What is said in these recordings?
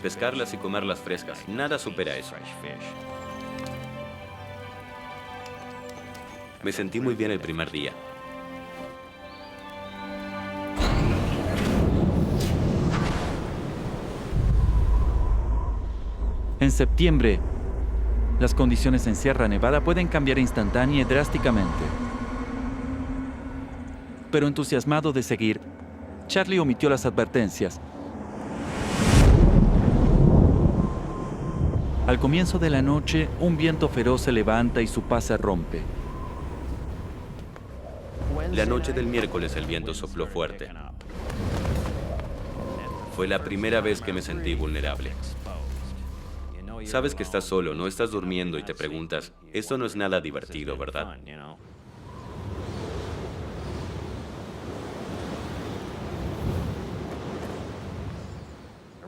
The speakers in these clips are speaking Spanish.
Pescarlas y comerlas frescas. Nada supera eso. Me sentí muy bien el primer día. En septiembre, las condiciones en Sierra Nevada pueden cambiar instantánea y drásticamente. Pero entusiasmado de seguir, Charlie omitió las advertencias. Al comienzo de la noche, un viento feroz se levanta y su paz se rompe. La noche del miércoles el viento sopló fuerte. Fue la primera vez que me sentí vulnerable. Sabes que estás solo, no estás durmiendo y te preguntas, esto no es nada divertido, ¿verdad?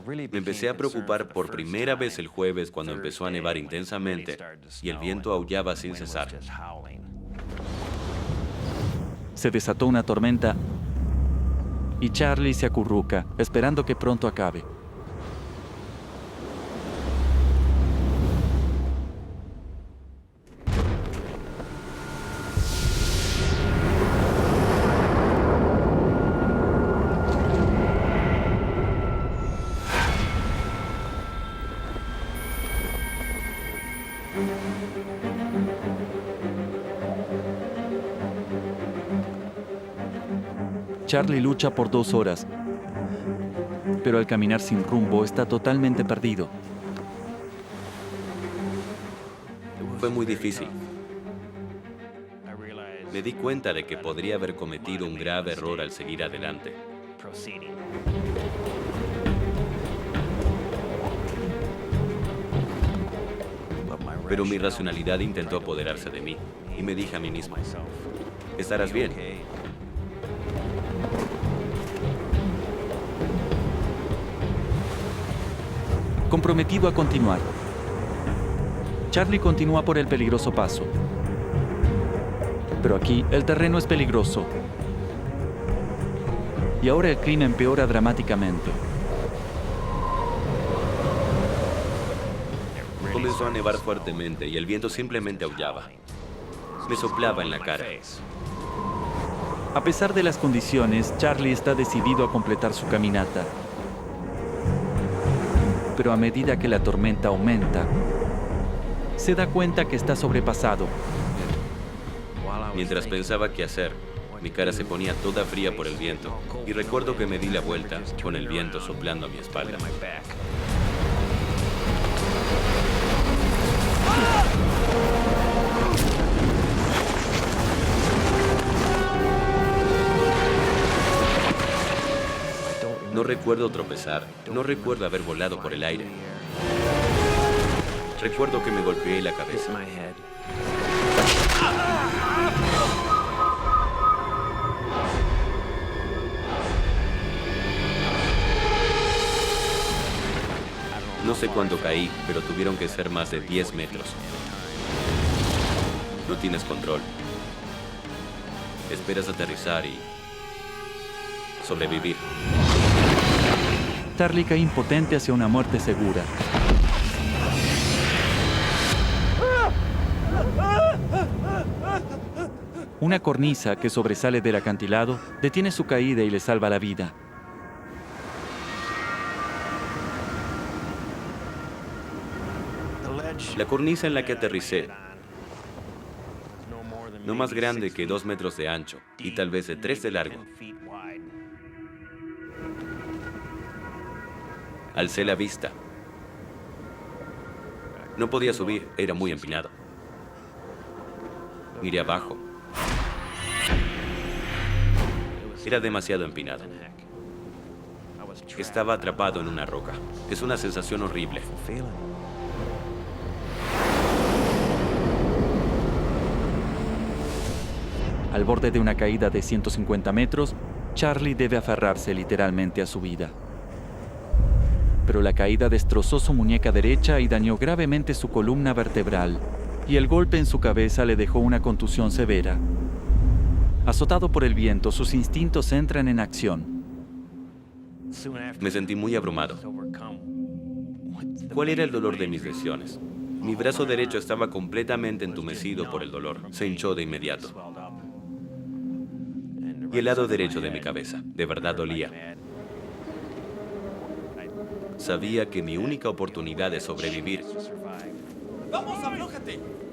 Me empecé a preocupar por primera vez el jueves cuando empezó a nevar intensamente y el viento aullaba sin cesar. Se desató una tormenta y Charlie se acurruca, esperando que pronto acabe. Charlie lucha por 2 horas, pero al caminar sin rumbo está totalmente perdido. Fue muy difícil. Me di cuenta de que podría haber cometido un grave error al seguir adelante. Pero mi racionalidad intentó apoderarse de mí y me dije a mí mismo, estarás bien. Comprometido a continuar, Charlie continúa por el peligroso paso. Pero aquí el terreno es peligroso. Y ahora el clima empeora dramáticamente. Comenzó a nevar fuertemente y el viento simplemente aullaba. Me soplaba en la cara. A pesar de las condiciones, Charlie está decidido a completar su caminata. Pero a medida que la tormenta aumenta, se da cuenta que está sobrepasado. Mientras pensaba qué hacer, mi cara se ponía toda fría por el viento y recuerdo que me di la vuelta con el viento soplando a mi espalda. No recuerdo tropezar, no recuerdo haber volado por el aire. Recuerdo que me golpeé la cabeza. No sé cuándo caí, pero tuvieron que ser más de 10 metros. No tienes control. Esperas aterrizar y sobrevivir. Charlie cae impotente hacia una muerte segura. Una cornisa que sobresale del acantilado detiene su caída y le salva la vida. La cornisa en la que aterricé, no más grande que 2 metros de ancho y tal vez de 3 de largo. Alcé la vista. No podía subir, era muy empinado. Miré abajo. Era demasiado empinado. Estaba atrapado en una roca. Es una sensación horrible. Al borde de una caída de 150 metros, Charlie debe aferrarse literalmente a su vida. Pero la caída destrozó su muñeca derecha y dañó gravemente su columna vertebral, y el golpe en su cabeza le dejó una contusión severa. Azotado por el viento, sus instintos entran en acción. Me sentí muy abrumado. ¿Cuál era el dolor de mis lesiones? Mi brazo derecho estaba completamente entumecido por el dolor. Se hinchó de inmediato. Y el lado derecho de mi cabeza, de verdad dolía. Sabía que mi única oportunidad de sobrevivir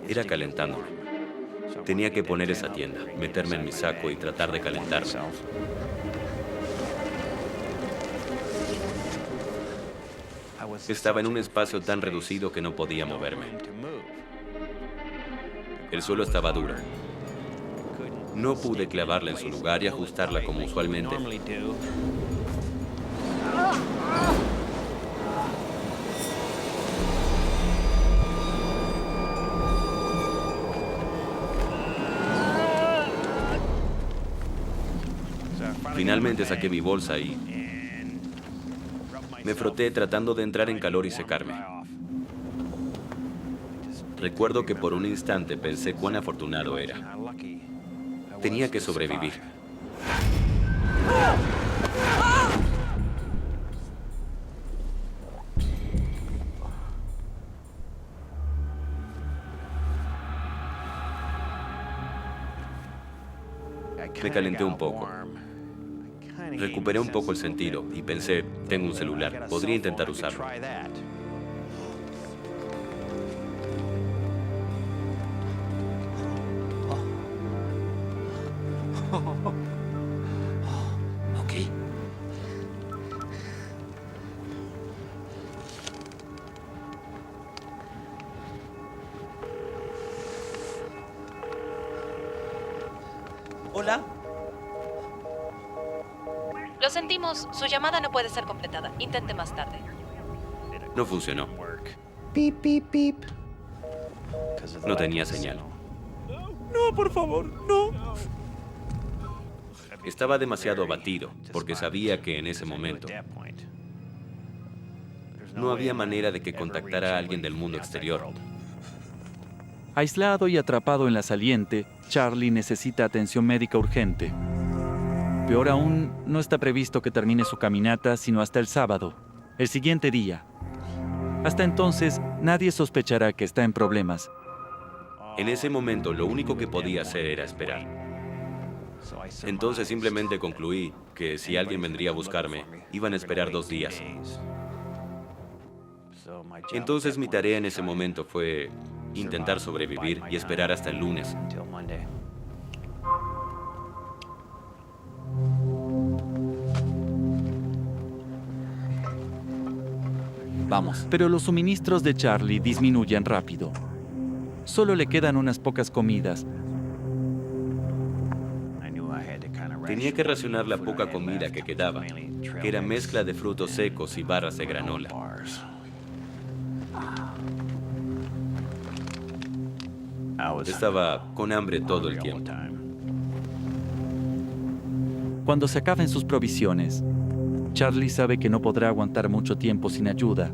era calentándome. Tenía que poner esa tienda, meterme en mi saco y tratar de calentarme. Estaba en un espacio tan reducido que no podía moverme. El suelo estaba duro. No pude clavarla en su lugar y ajustarla como usualmente. Finalmente saqué mi bolsa y me froté tratando de entrar en calor y secarme. Recuerdo que por un instante pensé cuán afortunado era. Tenía que sobrevivir. Me calenté un poco. Recuperé un poco el sentido y pensé, tengo un celular, podría intentar usarlo. Ok. Hola. Lo sentimos, su llamada no puede ser completada. Intente más tarde. No funcionó. Pip, pip, pip. No tenía señal. No, por favor, no. Estaba demasiado abatido porque sabía que en ese momento no había manera de que contactara a alguien del mundo exterior. Aislado y atrapado en la saliente, Charlie necesita atención médica urgente. Peor aún, no está previsto que termine su caminata sino hasta el sábado, el siguiente día. Hasta entonces, nadie sospechará que está en problemas. En ese momento, lo único que podía hacer era esperar. Entonces simplemente concluí que si alguien vendría a buscarme, iban a esperar 2 días. Entonces mi tarea en ese momento fue intentar sobrevivir y esperar hasta el lunes. Vamos. Pero los suministros de Charlie disminuyen rápido. Solo le quedan unas pocas comidas. Tenía que racionar la poca comida que quedaba, que era mezcla de frutos secos y barras de granola. Estaba con hambre todo el tiempo. Cuando se acaben sus provisiones, Charlie sabe que no podrá aguantar mucho tiempo sin ayuda.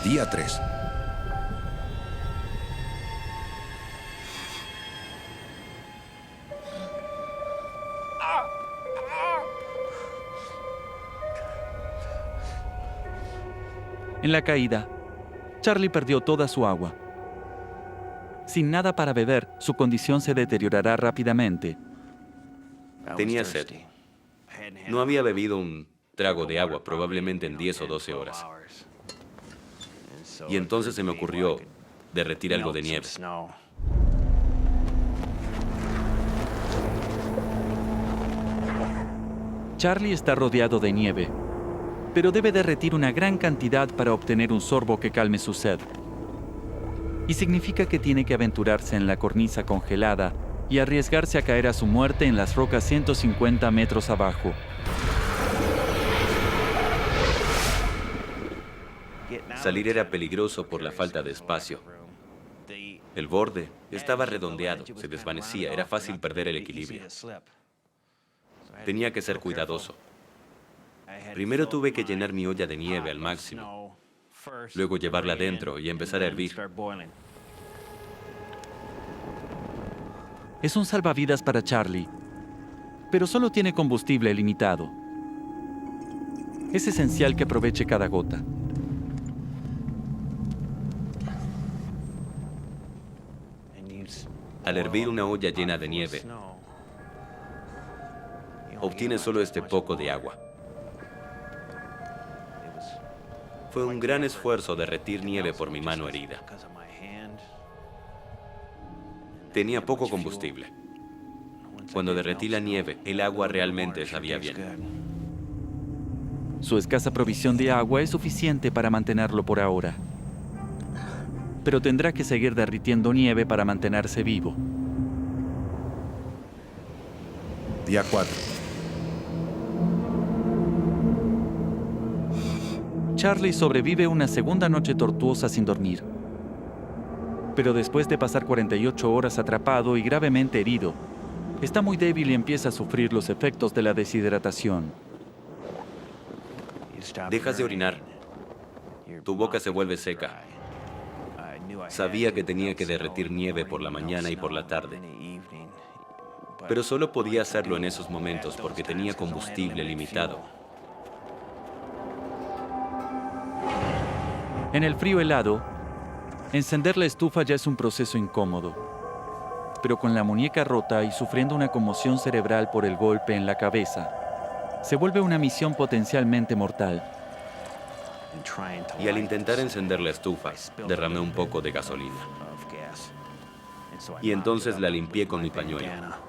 Día 3. En la caída, Charlie perdió toda su agua. Sin nada para beber, su condición se deteriorará rápidamente. Tenía sed. No había bebido un trago de agua probablemente en 10 o 12 horas. Y entonces se me ocurrió derretir algo de nieve. Charlie está rodeado de nieve, pero debe derretir una gran cantidad para obtener un sorbo que calme su sed. Y significa que tiene que aventurarse en la cornisa congelada y arriesgarse a caer a su muerte en las rocas 150 metros abajo. Salir era peligroso por la falta de espacio. El borde estaba redondeado, se desvanecía, era fácil perder el equilibrio. Tenía que ser cuidadoso. Primero tuve que llenar mi olla de nieve al máximo, luego llevarla adentro y empezar a hervir. Es un salvavidas para Charlie, pero solo tiene combustible limitado. Es esencial que aproveche cada gota. Al hervir una olla llena de nieve, obtiene solo este poco de agua. Fue un gran esfuerzo derretir nieve por mi mano herida. Tenía poco combustible. Cuando derretí la nieve, el agua realmente sabía bien. Su escasa provisión de agua es suficiente para mantenerlo por ahora. Pero tendrá que seguir derritiendo nieve para mantenerse vivo. Día 4. Charlie sobrevive una segunda noche tortuosa sin dormir. Pero después de pasar 48 horas atrapado y gravemente herido, está muy débil y empieza a sufrir los efectos de la deshidratación. Dejas de orinar. Tu boca se vuelve seca. Sabía que tenía que derretir nieve por la mañana y por la tarde. Pero solo podía hacerlo en esos momentos porque tenía combustible limitado. En el frío helado, encender la estufa ya es un proceso incómodo. Pero con la muñeca rota y sufriendo una conmoción cerebral por el golpe en la cabeza, se vuelve una misión potencialmente mortal. Y al intentar encender la estufa, derramé un poco de gasolina. Y entonces la limpié con mi pañuelo.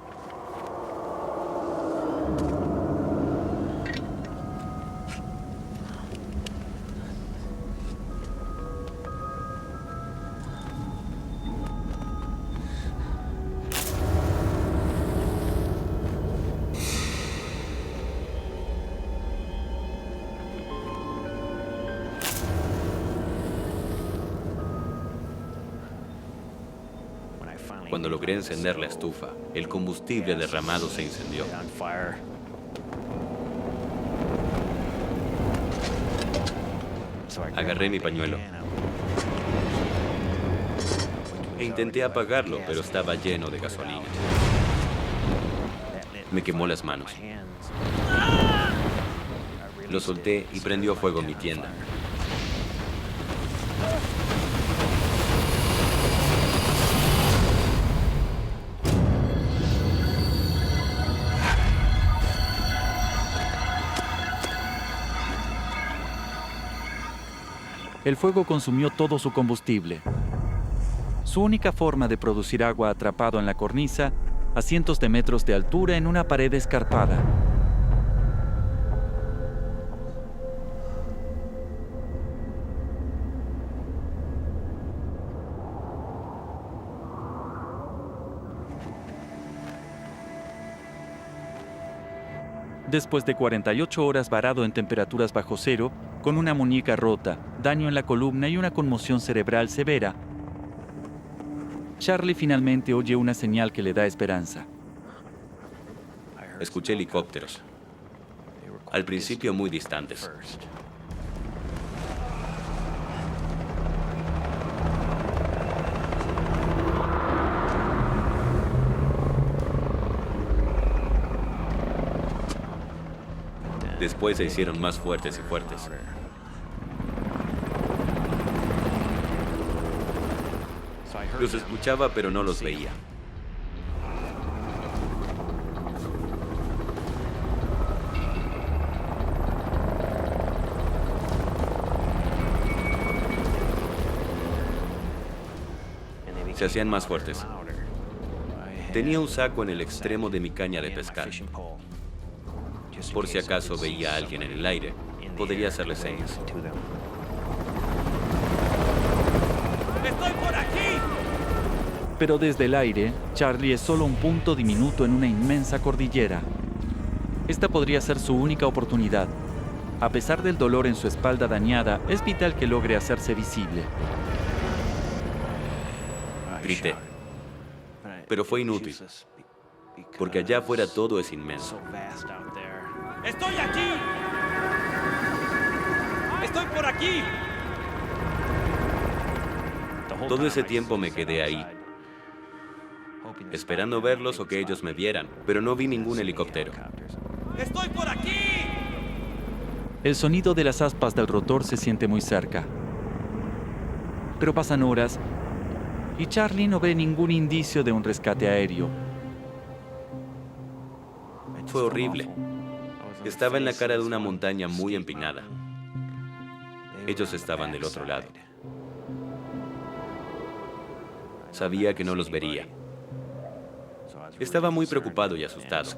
Cuando logré encender la estufa, el combustible derramado se incendió. Agarré mi pañuelo e intenté apagarlo, pero estaba lleno de gasolina. Me quemó las manos. Lo solté y prendió fuego mi tienda. El fuego consumió todo su combustible. Su única forma de producir agua atrapado en la cornisa, a cientos de metros de altura en una pared escarpada. Después de 48 horas varado en temperaturas bajo cero, con una muñeca rota, daño en la columna y una conmoción cerebral severa, Charlie finalmente oye una señal que le da esperanza. Escuché helicópteros. Al principio muy distantes. Después se hicieron más fuertes y fuertes. Los escuchaba, pero no los veía. Se hacían más fuertes. Tenía un saco en el extremo de mi caña de pescar. Por si acaso veía a alguien en el aire, podría hacerle señas. ¡Estoy por aquí! Pero desde el aire, Charlie es solo un punto diminuto en una inmensa cordillera. Esta podría ser su única oportunidad. A pesar del dolor en su espalda dañada, es vital que logre hacerse visible. Grité. Pero fue inútil, porque allá afuera todo es inmenso. ¡Estoy aquí! ¡Estoy por aquí! Todo ese tiempo me quedé ahí, esperando verlos o que ellos me vieran, pero no vi ningún helicóptero. ¡Estoy por aquí! El sonido de las aspas del rotor se siente muy cerca. Pero pasan horas y Charlie no ve ningún indicio de un rescate aéreo. Fue horrible. Estaba en la cara de una montaña muy empinada. Ellos estaban del otro lado. Sabía que no los vería. Estaba muy preocupado y asustado.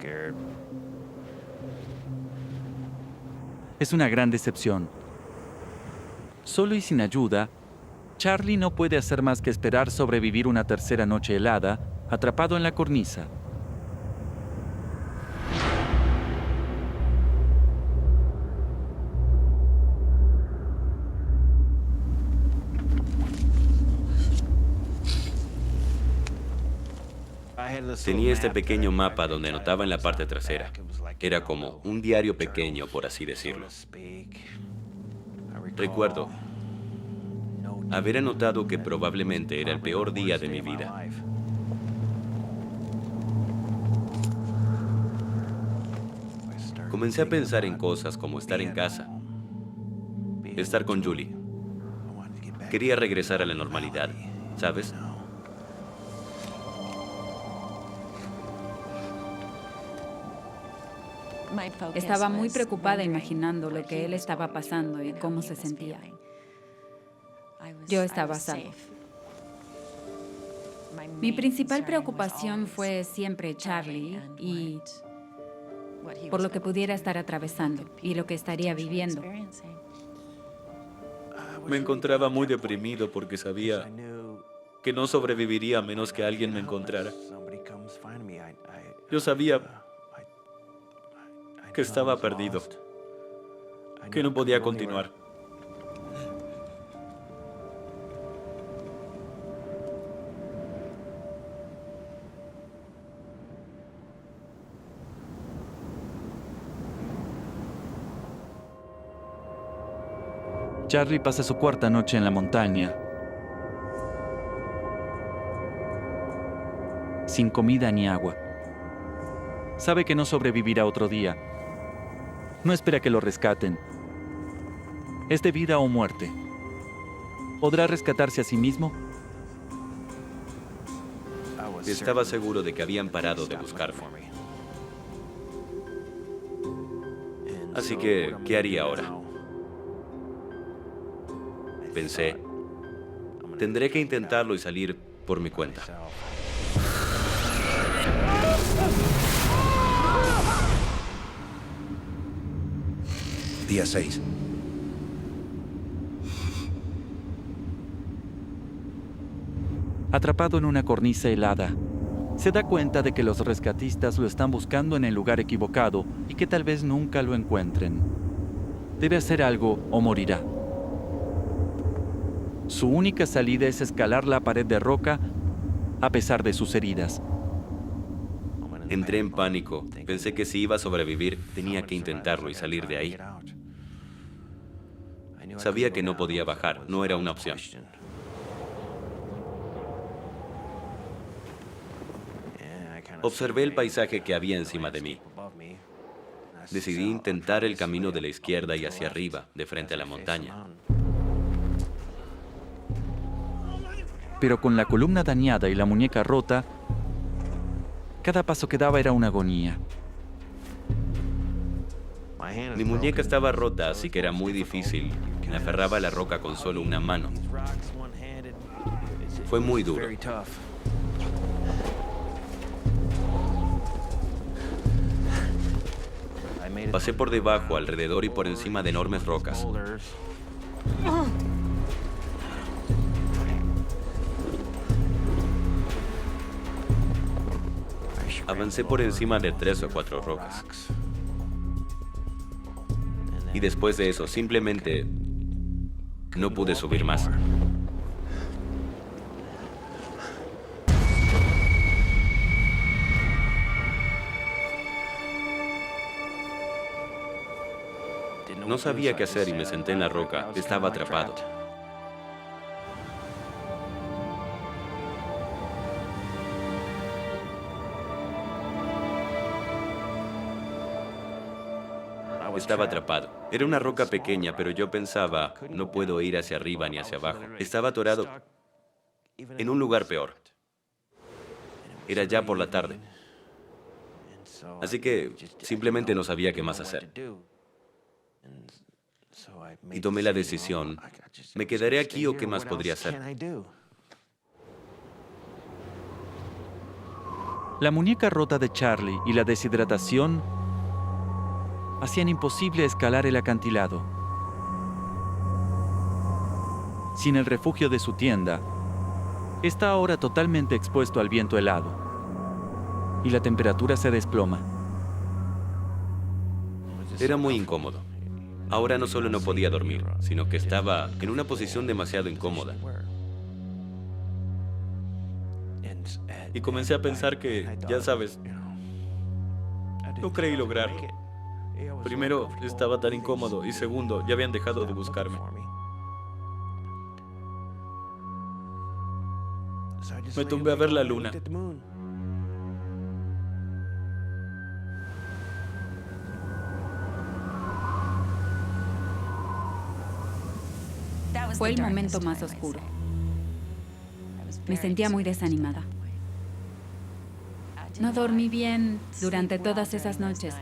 Es una gran decepción. Solo y sin ayuda, Charlie no puede hacer más que esperar sobrevivir una tercera noche helada, atrapado en la cornisa. Tenía este pequeño mapa donde anotaba en la parte trasera. Era como un diario pequeño, por así decirlo. Recuerdo haber anotado que probablemente era el peor día de mi vida. Comencé a pensar en cosas como estar en casa, estar con Julie. Quería regresar a la normalidad, ¿sabes? Estaba muy preocupada imaginando lo que él estaba pasando y cómo se sentía. Yo estaba a salvo. Mi principal preocupación fue siempre Charlie y por lo que pudiera estar atravesando y lo que estaría viviendo. Me encontraba muy deprimido porque sabía que no sobreviviría a menos que alguien me encontrara. Yo sabía que estaba perdido, que no podía continuar. Charlie pasa su cuarta noche en la montaña, sin comida ni agua. Sabe que no sobrevivirá otro día. No espera que lo rescaten. Es de vida o muerte. ¿Podrá rescatarse a sí mismo? Estaba seguro de que habían parado de buscarme. Así que, ¿qué haría ahora? Pensé, tendré que intentarlo y salir por mi cuenta. Día 6. Atrapado en una cornisa helada, se da cuenta de que los rescatistas lo están buscando en el lugar equivocado y que tal vez nunca lo encuentren. Debe hacer algo o morirá. Su única salida es escalar la pared de roca a pesar de sus heridas. Entré en pánico. Pensé que si iba a sobrevivir, tenía que intentarlo y salir de ahí. Sabía que no podía bajar, no era una opción. Observé el paisaje que había encima de mí. Decidí intentar el camino de la izquierda y hacia arriba, de frente a la montaña. Pero con la columna dañada y la muñeca rota, cada paso que daba era una agonía. Mi muñeca estaba rota, así que era muy difícil. Me aferraba a la roca con solo una mano. Fue muy duro. Pasé por debajo, alrededor y por encima de enormes rocas. Avancé por encima de 3 o 4 rocas. Y después de eso, simplemente no pude subir más. No sabía qué hacer y me senté en la roca. Estaba atrapado. Estaba atrapado. Era una roca pequeña, pero yo pensaba, no puedo ir hacia arriba ni hacia abajo. Estaba atorado en un lugar peor. Era ya por la tarde. Así que simplemente no sabía qué más hacer. Y tomé la decisión, ¿me quedaré aquí o qué más podría hacer? La muñeca rota de Charlie y la deshidratación hacían imposible escalar el acantilado. Sin el refugio de su tienda, está ahora totalmente expuesto al viento helado y la temperatura se desploma. Era muy incómodo. Ahora no solo no podía dormir, sino que estaba en una posición demasiado incómoda. Y comencé a pensar que, ya sabes, no creí lograrlo. Primero, estaba tan incómodo y segundo, ya habían dejado de buscarme. Me tumbé a ver la luna. Fue el momento más oscuro. Me sentía muy desanimada. No dormí bien durante todas esas noches.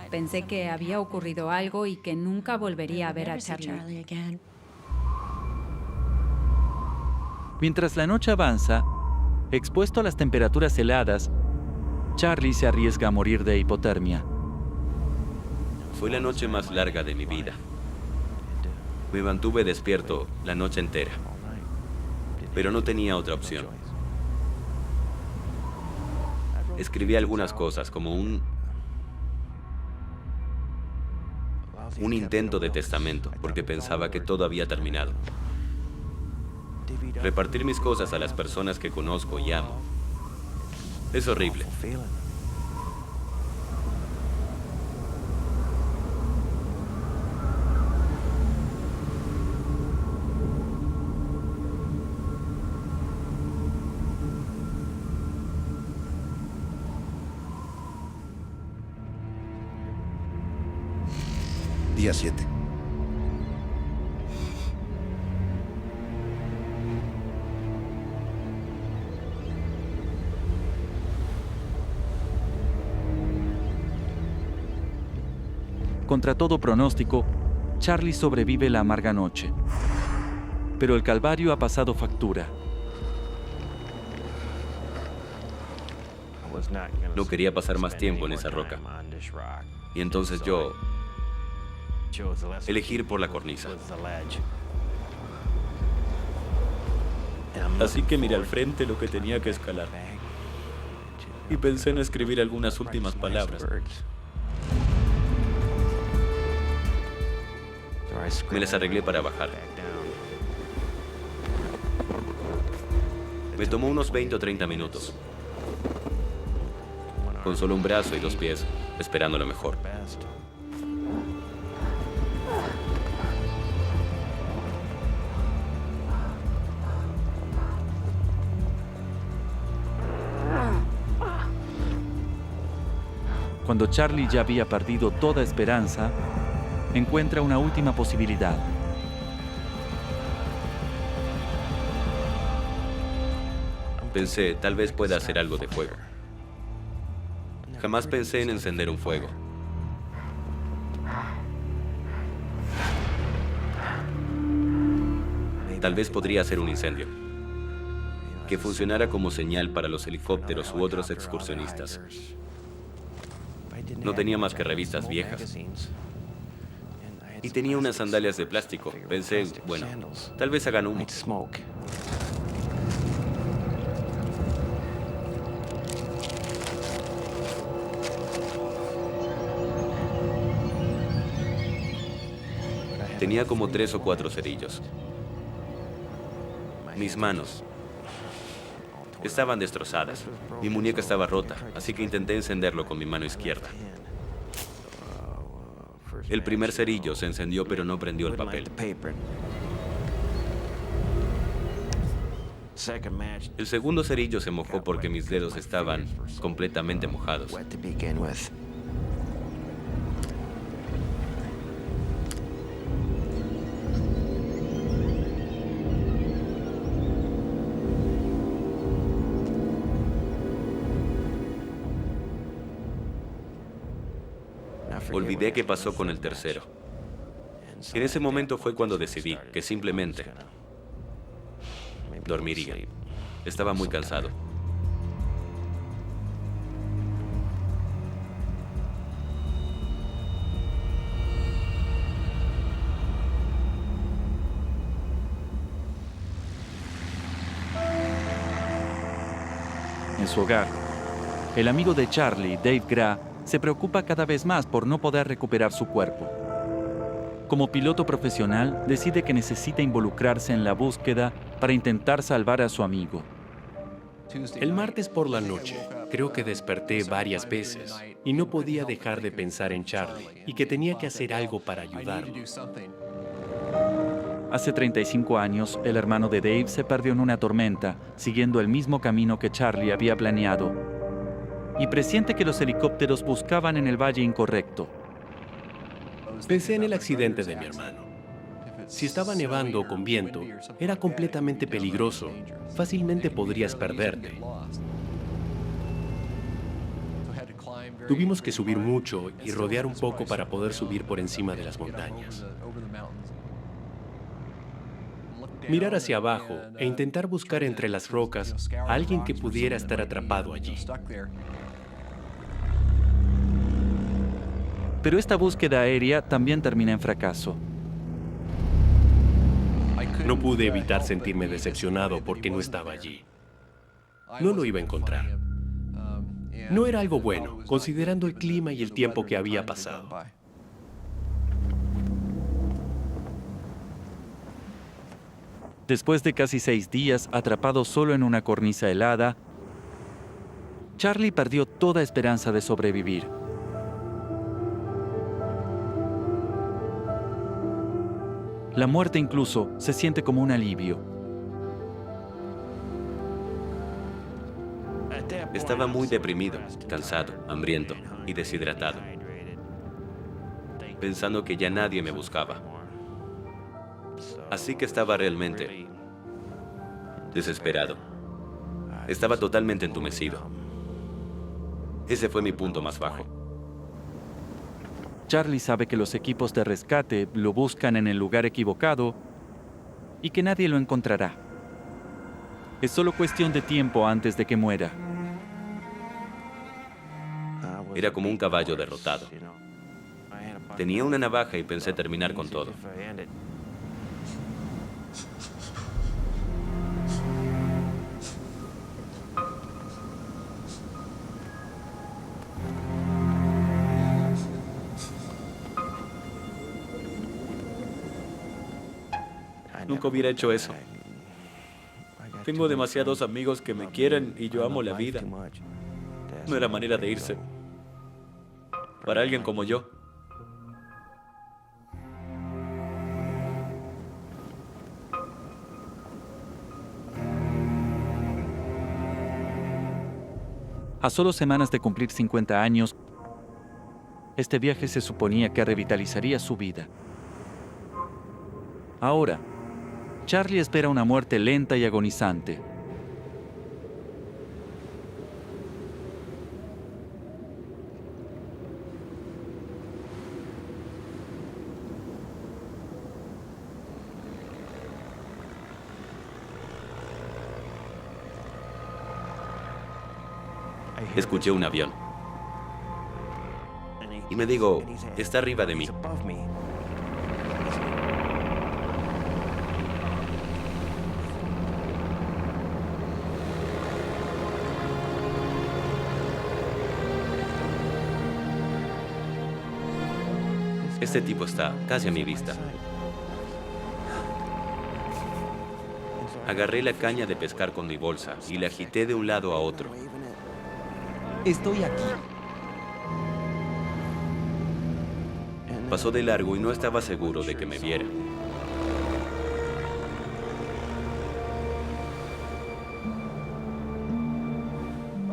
Pensé que había ocurrido algo y que nunca volvería a ver a Charlie. Mientras la noche avanza, expuesto a las temperaturas heladas, Charlie se arriesga a morir de hipotermia. Fue la noche más larga de mi vida. Me mantuve despierto la noche entera, pero no tenía otra opción. Escribí algunas cosas, como un intento de testamento, porque pensaba que todo había terminado. Repartir mis cosas a las personas que conozco y amo es horrible. Día 7. Contra todo pronóstico, Charlie sobrevive la amarga noche. Pero el calvario ha pasado factura. No quería pasar más tiempo en esa roca. Y entonces yo elegí ir por la cornisa. Así que miré al frente lo que tenía que escalar. Y pensé en escribir algunas últimas palabras. Me las arreglé para bajar. Me tomó unos 20 o 30 minutos. Con solo un brazo y 2 pies, esperando lo mejor. Cuando Charlie ya había perdido toda esperanza, encuentra una última posibilidad. Pensé, tal vez pueda hacer algo de fuego. Jamás pensé en encender un fuego. Tal vez podría hacer un incendio que funcionara como señal para los helicópteros u otros excursionistas. No tenía más que revistas viejas. Y tenía unas sandalias de plástico. Pensé, bueno, tal vez hagan humo. Tenía como 3 o 4 cerillos. Mis manos estaban destrozadas. Mi muñeca estaba rota, así que intenté encenderlo con mi mano izquierda. El primer cerillo se encendió, pero no prendió el papel. El segundo cerillo se mojó porque mis dedos estaban completamente mojados. Olvidé qué pasó con el tercero. En ese momento fue cuando decidí que simplemente dormiría. Estaba muy cansado. En su hogar, el amigo de Charlie, Dave Gra, se preocupa cada vez más por no poder recuperar su cuerpo. Como piloto profesional, decide que necesita involucrarse en la búsqueda para intentar salvar a su amigo. El martes por la noche, creo que desperté varias veces y no podía dejar de pensar en Charlie y que tenía que hacer algo para ayudarlo. Hace 35 años, el hermano de Dave se perdió en una tormenta, siguiendo el mismo camino que Charlie había planeado, y presiente que los helicópteros buscaban en el valle incorrecto. Pensé en el accidente de mi hermano. Si estaba nevando o con viento, era completamente peligroso. Fácilmente podrías perderte. Tuvimos que subir mucho y rodear un poco para poder subir por encima de las montañas. Mirar hacia abajo e intentar buscar entre las rocas a alguien que pudiera estar atrapado allí. Pero esta búsqueda aérea también termina en fracaso. No pude evitar sentirme decepcionado porque no estaba allí. No lo iba a encontrar. No era algo bueno, considerando el clima y el tiempo que había pasado. Después de casi 6 días atrapado solo en una cornisa helada, Charlie perdió toda esperanza de sobrevivir. La muerte incluso se siente como un alivio. Estaba muy deprimido, cansado, hambriento y deshidratado, pensando que ya nadie me buscaba. Así que estaba realmente desesperado. Estaba totalmente entumecido. Ese fue mi punto más bajo. Charlie sabe que los equipos de rescate lo buscan en el lugar equivocado y que nadie lo encontrará. Es solo cuestión de tiempo antes de que muera. Era como un caballo derrotado. Tenía una navaja y pensé terminar con todo. Nunca hubiera hecho eso. Tengo demasiados amigos que me quieren y yo amo la vida. No era manera de irse. Para alguien como yo. A solo semanas de cumplir 50 años, este viaje se suponía que revitalizaría su vida. Ahora, Charlie espera una muerte lenta y agonizante. Escuché un avión. Y me digo, está arriba de mí. Este tipo está casi a mi vista. Agarré la caña de pescar con mi bolsa y la agité de un lado a otro. Estoy aquí. Pasó de largo y no estaba seguro de que me viera.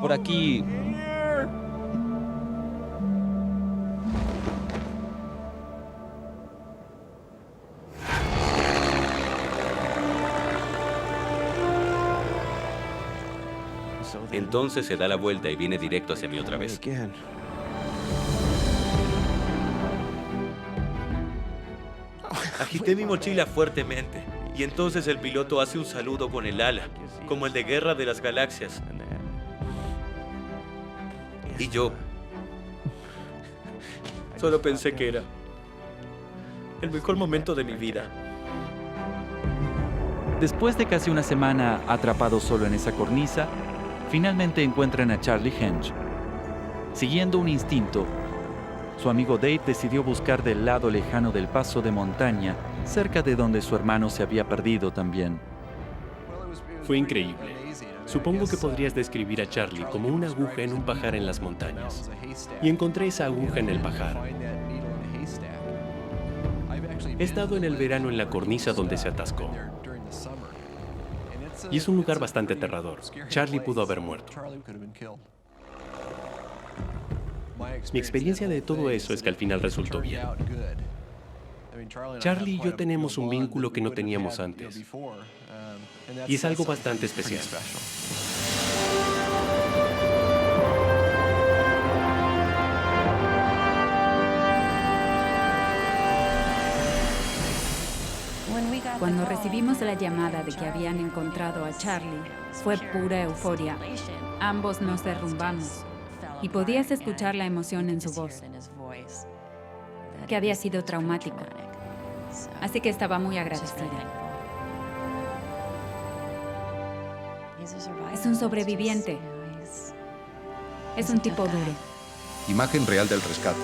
Por aquí. Entonces se da la vuelta y viene directo hacia mí otra vez. Agité mi mochila fuertemente y entonces el piloto hace un saludo con el ala, como el de Guerra de las Galaxias. Y yo solo pensé que era el mejor momento de mi vida. Después de casi una semana atrapado solo en esa cornisa, finalmente encuentran a Charlie Henge. Siguiendo un instinto, su amigo Dave decidió buscar del lado lejano del paso de montaña, cerca de donde su hermano se había perdido también. Fue increíble. Supongo que podrías describir a Charlie como una aguja en un pajar en las montañas. Y encontré esa aguja en el pajar. He estado en el verano en la cornisa donde se atascó. Y es un lugar bastante aterrador. Charlie pudo haber muerto. Mi experiencia de todo eso es que al final resultó bien. Charlie y yo tenemos un vínculo que no teníamos antes. Y es algo bastante especial. Cuando recibimos la llamada de que habían encontrado a Charlie, fue pura euforia. Ambos nos derrumbamos y podías escuchar la emoción en su voz, que había sido traumático. Así que estaba muy agradecida. Es un sobreviviente. Es un tipo duro. Imagen real del rescate.